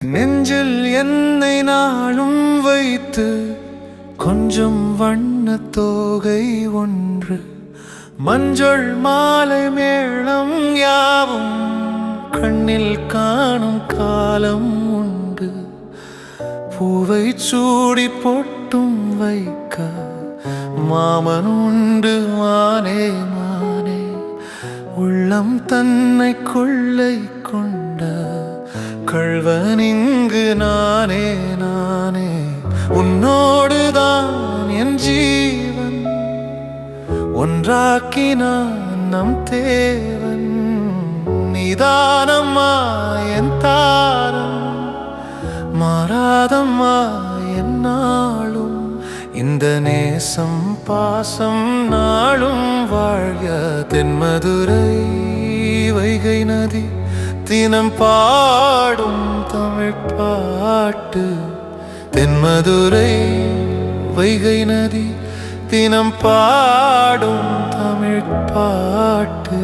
நெஞ்சில் என்னை நாளும் வைத்து கொஞ்சம் வண்ண தோகை ஒன்று மஞ்சள் மாலை மேளம் யாவும் கண்ணில் காணும் காலம் உண்டு. பூவை சூடி பொட்டும் வைக்க மாமன் உண்டு மானே மானே. உள்ளம் தன்னை கொள்ளை கொண்ட கள்வன் இங்கு நானே நானே. உன்னோடுதான் என் ஜீவன் ஒன்றாக்கினான் நம் தேவன். நிதானம்மா என் தாரம் மாறாதம்மா என் நாளும். இந்த நேசம் பாசம் நாளும் வாழ்க. தென்மதுரை வைகை நதி தினம் பாடும் தமிழ் பாட்டு. தென்மதுரை வைகை நதி தினம் பாடும் தமிழ் பாட்டு.